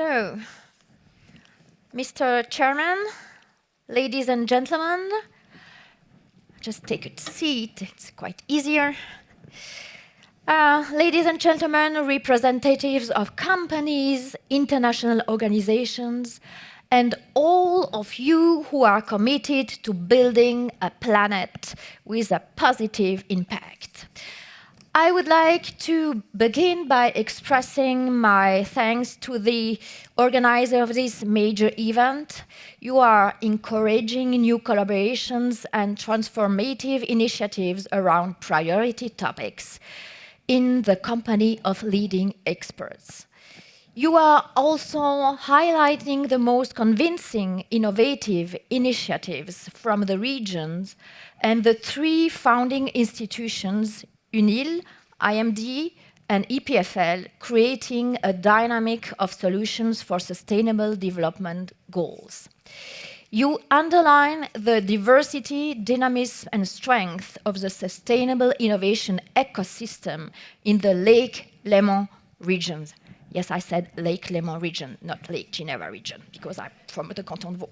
So, Mr. Chairman, ladies and gentlemen, just take a seat, it's quite easier. Ladies and gentlemen, representatives of companies, international organizations, and all of you who are committed to building a planet with a positive impact. I would like to begin by expressing my thanks to the organizer of this major event. You are encouraging new collaborations and transformative initiatives around priority topics in the company of leading experts. You are also highlighting the most convincing, innovative initiatives from the regions and the three founding institutions, UNIL, IMD, and EPFL, creating a dynamic of solutions for sustainable development goals. You underline the diversity, dynamism, and strength of the sustainable innovation ecosystem in the Lake Leman region. Yes, I said Lake Leman region, not Lake Geneva region, because I'm from the Canton de Vaud.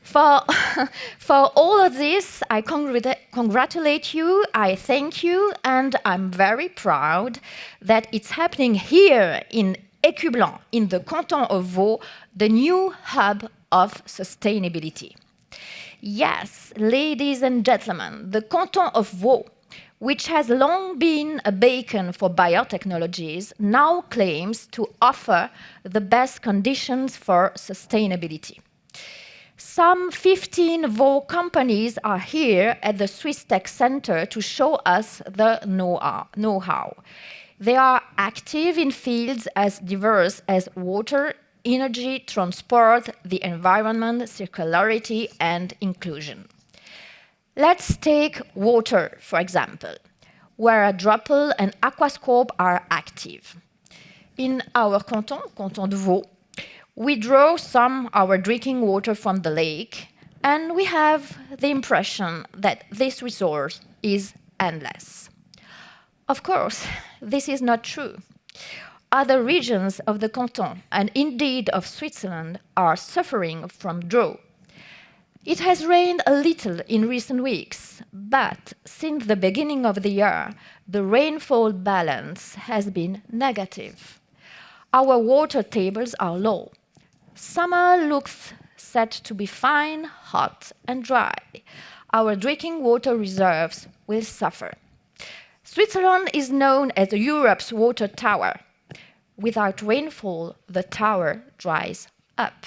For all of this, I congratulate you, I thank you, and I'm very proud that it's happening here in Écublens, in the Canton of Vaud, the new hub of sustainability. Yes, ladies and gentlemen, the Canton of Vaud, which has long been a beacon for biotechnologies, now claims to offer the best conditions for sustainability. Some 15 Vaud companies are here at the SwissTech Center to show us the know-how. They are active in fields as diverse as water, energy, transport, the environment, circularity, and inclusion. Let's take water, for example, where Drupal and Aquascope are active. In our canton, Canton de Vaud, we draw our drinking water from the lake, and we have the impression that this resource is endless. Of course, this is not true. Other regions of the canton, and indeed of Switzerland, are suffering from drought. It has rained a little in recent weeks, but since the beginning of the year, the rainfall balance has been negative. Our water tables are low. Summer looks set to be fine, hot, and dry. Our drinking water reserves will suffer. Switzerland is known as Europe's water tower. Without rainfall, the tower dries up.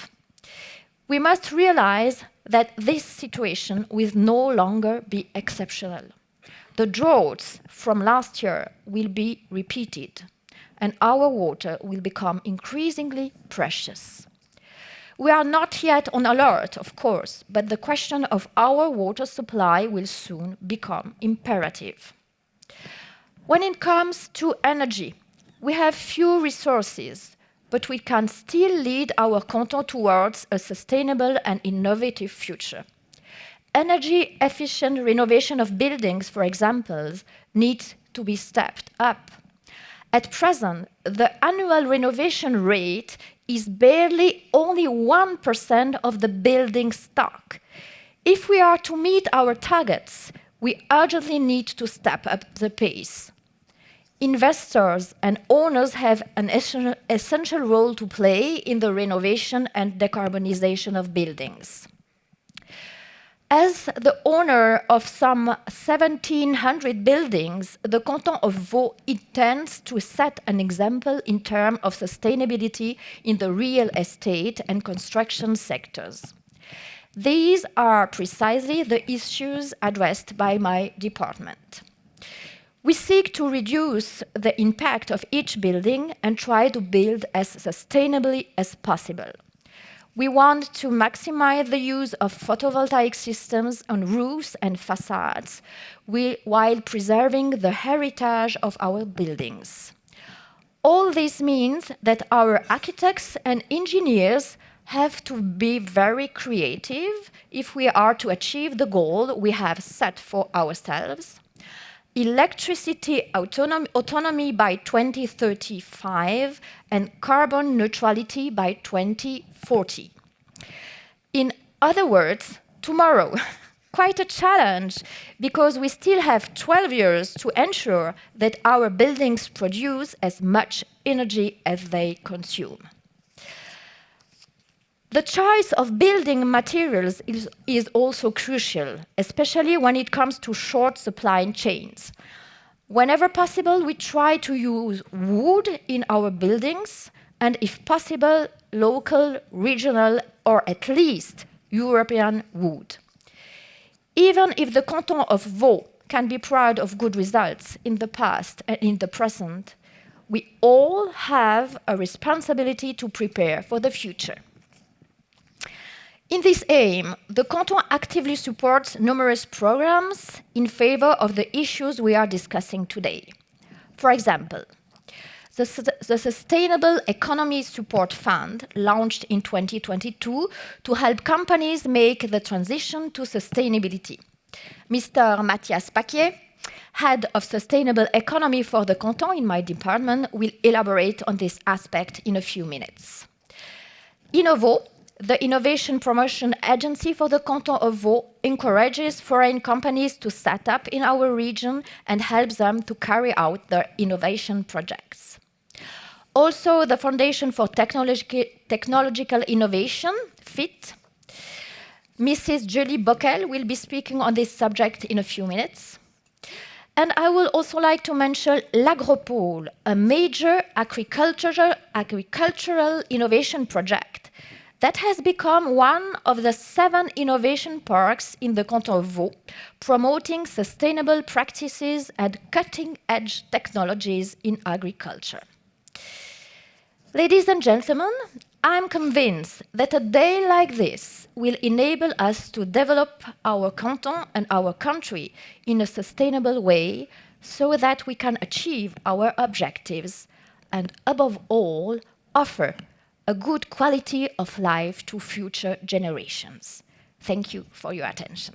We must realize that this situation will no longer be exceptional. The droughts from last year will be repeated, and our water will become increasingly precious. We are not yet on alert, of course, but the question of our water supply will soon become imperative. When it comes to energy, we have few resources, but we can still lead our canton towards a sustainable and innovative future. Energy-efficient renovation of buildings, for example, needs to be stepped up. At present, the annual renovation rate is barely only 1% of the building stock. If we are to meet our targets, we urgently need to step up the pace. Investors and owners have an essential role to play in the renovation and decarbonization of buildings. As the owner of some 1,700 buildings, the Canton of Vaud intends to set an example in terms of sustainability in the real estate and construction sectors. These are precisely the issues addressed by my department. We seek to reduce the impact of each building and try to build as sustainably as possible. We want to maximize the use of photovoltaic systems on roofs and facades while preserving the heritage of our buildings. All this means that our architects and engineers have to be very creative if we are to achieve the goal we have set for ourselves. electricity autonomy by 2035 and carbon neutrality by 2040. In other words, tomorrow. Quite a challenge, because we still have 12 years to ensure that our buildings produce as much energy as they consume. The choice of building materials is also crucial, especially when it comes to short supply chains. Whenever possible, we try to use wood in our buildings, and if possible, local, regional, or at least European wood. Even if the Canton of Vaud can be proud of good results in the past and in the present, we all have a responsibility to prepare for the future. In this aim, the Canton actively supports numerous programs in favor of the issues we are discussing today. For example, the Sustainable Economy Support Fund, launched in 2022 to help companies make the transition to sustainability. Mr. Mathias Paquier, Head of Sustainable Economy for the Canton in my department, will elaborate on this aspect in a few minutes. Innovo, the Innovation Promotion Agency for the Canton of Vaud, encourages foreign companies to set up in our region and helps them to carry out their innovation projects. Also, the Foundation for Technological Innovation, FIT. Mrs. Julie Bockel will be speaking on this subject in a few minutes. And I would also like to mention l'Agropole, a major agricultural innovation project that has become one of the 7 innovation parks in the Canton of Vaud, promoting sustainable practices and cutting-edge technologies in agriculture. Ladies and gentlemen, I'm convinced that a day like this will enable us to develop our canton and our country in a sustainable way so that we can achieve our objectives and, above all, offer a good quality of life to future generations. Thank you for your attention.